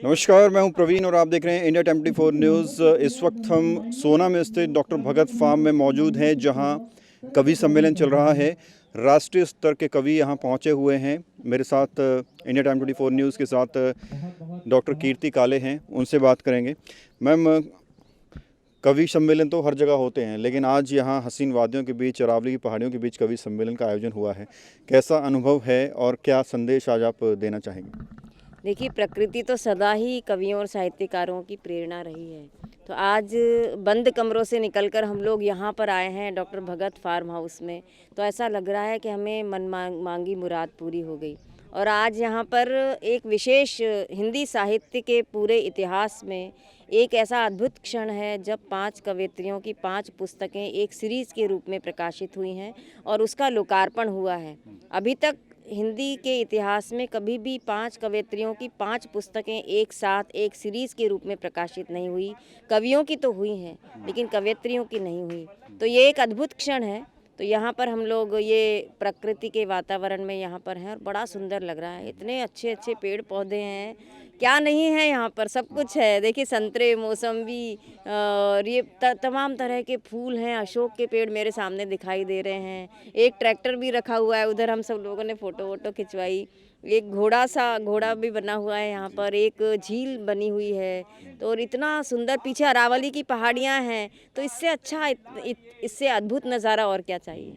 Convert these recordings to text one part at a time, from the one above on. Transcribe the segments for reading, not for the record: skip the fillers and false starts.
नमस्कार, मैं हूं प्रवीण और आप देख रहे हैं इंडिया 24 न्यूज़। इस वक्त हम सोना में स्थित डॉक्टर भगत फार्म में मौजूद हैं, जहां कवि सम्मेलन चल रहा है। राष्ट्रीय स्तर के कवि यहां पहुंचे हुए हैं। मेरे साथ इंडिया 24 न्यूज़ के साथ डॉक्टर कीर्ति काले हैं, उनसे बात करेंगे। मैम, कवि सम्मेलन तो हर जगह होते हैं, लेकिन आज यहाँ हसीन वादियों के बीच, अरावली की पहाड़ियों के बीच कवि सम्मेलन का आयोजन हुआ है। कैसा अनुभव है और क्या संदेश आज आप देना चाहेंगे? देखिए, प्रकृति तो सदा ही कवियों और साहित्यकारों की प्रेरणा रही है। तो आज बंद कमरों से निकलकर हम लोग यहाँ पर आए हैं डॉक्टर भगत फार्म हाउस में। तो ऐसा लग रहा है कि हमें मन मांगी मुराद पूरी हो गई। और आज यहाँ पर एक विशेष हिंदी साहित्य के पूरे इतिहास में एक ऐसा अद्भुत क्षण है जब 5 कवयित्रियों की 5 पुस्तकें एक सीरीज़ के रूप में प्रकाशित हुई हैं और उसका लोकार्पण हुआ है। अभी तक हिंदी के इतिहास में कभी भी 5 कवयित्रियों की 5 पुस्तकें एक साथ एक सीरीज़ के रूप में प्रकाशित नहीं हुई। कवियों की तो हुई हैं, लेकिन कवयित्रियों की नहीं हुई। तो ये एक अद्भुत क्षण है। तो यहाँ पर हम लोग ये प्रकृति के वातावरण में यहाँ पर हैं और बड़ा सुंदर लग रहा है। इतने अच्छे अच्छे पेड़ पौधे हैं, क्या नहीं है यहाँ पर, सब कुछ है। देखिए, संतरे, मौसम्बी और ये तमाम तरह के फूल हैं। अशोक के पेड़ मेरे सामने दिखाई दे रहे हैं। एक ट्रैक्टर भी रखा हुआ है, उधर हम सब लोगों ने फ़ोटो वोटो खिंचवाई। एक घोड़ा भी बना हुआ है यहाँ पर, एक झील बनी हुई है। तो और इतना सुंदर पीछे अरावली की पहाड़ियाँ हैं। तो इससे अच्छा इससे अद्भुत नज़ारा और क्या चाहिए।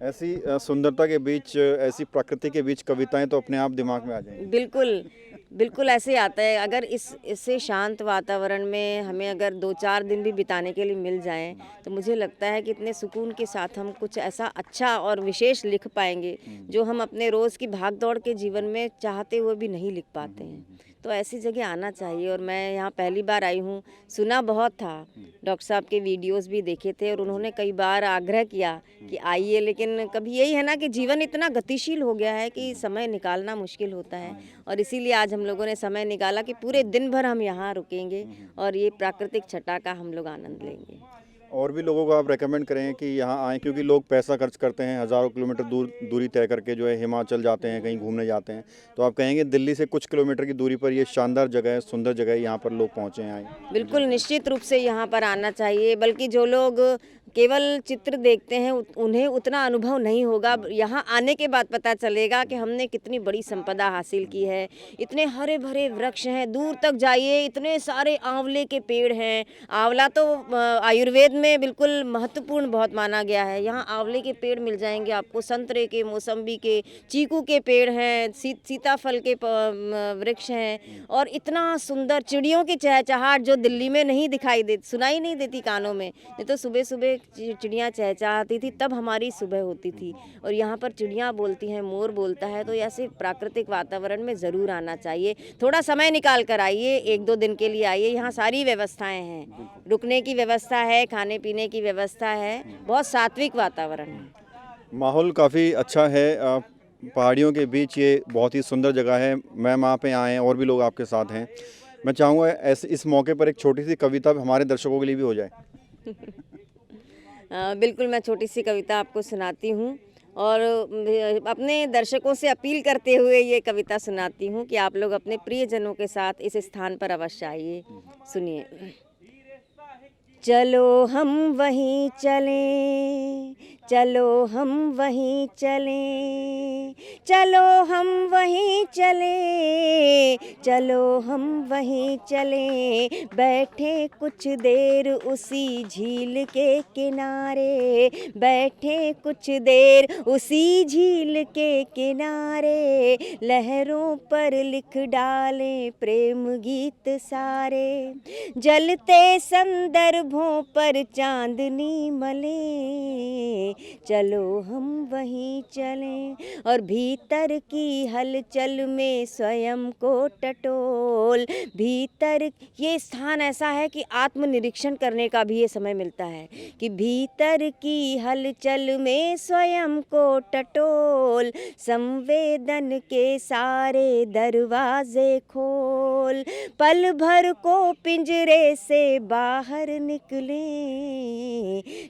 ऐसी सुंदरता के बीच, ऐसी प्रकृति के बीच कविताएं तो अपने आप दिमाग में आ जाएंगी। बिल्कुल, बिल्कुल ऐसे आता है। अगर इससे शांत वातावरण में हमें अगर 2-4 दिन भी बिताने के लिए मिल जाएँ, तो मुझे लगता है कि इतने सुकून के साथ हम कुछ ऐसा अच्छा और विशेष लिख पाएँगे, जो हम अपने रोज़ की भाग-दौड़ के जीवन में चाहते हुए भी नहीं लिख पाते हैं। तो ऐसी जगह आना चाहिए। और मैं यहाँ पहली बार आई हूँ, सुना बहुत था, डॉक्टर साहब के वीडियोज़ भी देखे थे और उन्होंने कई बार आग्रह किया कि आइए, लेकिन कभी यही है ना कि जीवन इतना गतिशील हो गया है कि समय निकालना मुश्किल होता है। और इसीलिए आज हम लोगों ने समय निकाला कि पूरे दिन भर हम यहाँ रुकेंगे और ये प्राकृतिक छटा का हम लोग आनंद लेंगे। और भी लोगों को आप रेकमेंड करें कि यहाँ आएँ, क्योंकि लोग पैसा खर्च करते हैं, हज़ारों किलोमीटर दूरी तय करके जो है हिमाचल जाते हैं, कहीं घूमने जाते हैं। तो आप कहेंगे दिल्ली से कुछ किलोमीटर की दूरी पर ये शानदार जगह है, सुंदर जगह है, यहाँ पर लोग पहुँचे हैं, आएँ। बिल्कुल, निश्चित रूप से यहाँ पर आना चाहिए। बल्कि जो लोग केवल चित्र देखते हैं उन्हें उतना अनुभव नहीं होगा। यहाँ आने के बाद पता चलेगा कि हमने कितनी बड़ी संपदा हासिल की है। इतने हरे भरे वृक्ष हैं, दूर तक जाइए, इतने सारे आंवले के पेड़ हैं। आंवला तो आयुर्वेद में बिल्कुल महत्वपूर्ण बहुत माना गया है। यहाँ आंवले के पेड़ मिल जाएंगे आपको, संतरे के, मौसम्बी के, चीकू के पेड़ हैं, सीताफल के वृक्ष हैं। और इतना सुंदर चिड़ियों की चहचहाट जो दिल्ली में नहीं सुनाई नहीं देती कानों में। नहीं तो सुबह सुबह चिड़ियाँ चहचहाती थी, तब हमारी सुबह होती थी। और यहाँ पर चिड़ियाँ बोलती हैं, मोर बोलता है। तो ऐसे प्राकृतिक वातावरण में ज़रूर आना चाहिए। थोड़ा समय निकाल कर आइए, 1-2 दिन के लिए आइए। यहाँ सारी व्यवस्थाएं हैं, रुकने की व्यवस्था है, खाने पीने की व्यवस्था है, बहुत सात्विक वातावरण है। माहौल काफ़ी अच्छा है। पहाड़ियों के बीच ये बहुत ही सुंदर जगह है। मैम, आप यहाँ आएँ, और भी लोग आपके साथ हैं। मैं चाहूँगा ऐसे इस मौके पर एक छोटी सी कविता हमारे दर्शकों के लिए भी हो जाए। बिल्कुल, मैं छोटी सी कविता आपको सुनाती हूँ और अपने दर्शकों से अपील करते हुए ये कविता सुनाती हूँ कि आप लोग अपने प्रियजनों के साथ इस स्थान पर अवश्य आइए। सुनिए। चलो हम वहीं चलें, चलो हम वहीं चलें, चलो हम वहीं चलें, चलो हम वहीं चलें, बैठे कुछ देर उसी झील के किनारे, बैठे कुछ देर उसी झील के किनारे, लहरों पर लिख डालें प्रेम गीत सारे, जलते संदर्भों पर चांदनी मले, चलो हम वहीं चलें, और भीतर की हलचल में स्वयं को टटोल, भीतर ये स्थान ऐसा है कि आत्मनिरीक्षण करने का भी ये समय मिलता है कि भीतर की हलचल में स्वयं को टटोल, संवेदन के सारे दरवाजे खोल, पल भर को पिंजरे से बाहर निकले,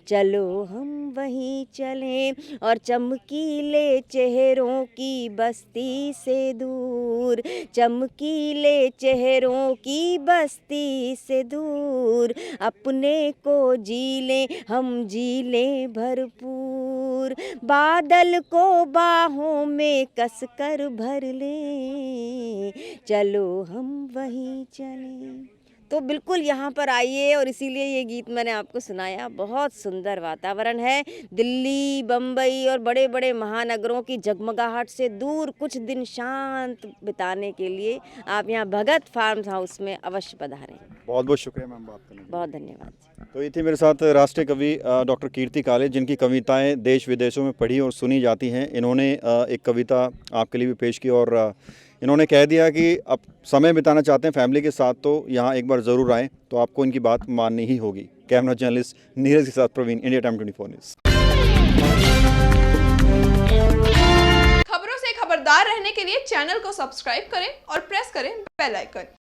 चलो हम वहीं चलें, और चमकीले चेहरों की बस्ती से दूर, चमकीले चमकीले चेहरों की बस्ती से दूर, अपने को जी लें हम, जी लें भरपूर, बादल को बाहों में कसकर भर लें, चलो हम वहीं चलें। तो बिल्कुल यहाँ पर आइए, और इसीलिए ये गीत मैंने आपको सुनाया। बहुत सुंदर वातावरण है। दिल्ली, बम्बई और बड़े बड़े महानगरों की जगमगाहट से दूर कुछ दिन शांत बिताने के लिए आप यहाँ भगत फार्म हाउस में अवश्य पधारें। बहुत बहुत शुक्रिया मैम बात करने के लिए। बहुत धन्यवाद। तो ये थी मेरे साथ राष्ट्रीय कवि डॉक्टर कीर्ति काले, जिनकी कविताएं देश विदेशों में पढ़ी और सुनी जाती हैं। इन्होंने एक कविता आपके लिए भी पेश की और इन्होंने कह दिया कि अब समय बिताना चाहते हैं फैमिली के साथ तो यहाँ एक बार ज़रूर आएँ, तो आपको इनकी बात माननी ही होगी। कैमरा जर्नलिस्ट नीरज के साथ प्रवीण, इंडिया टाइम 24 न्यूज़। खबरों से खबरदार रहने के लिए चैनल को सब्सक्राइब करें और प्रेस करें बेल आइकन।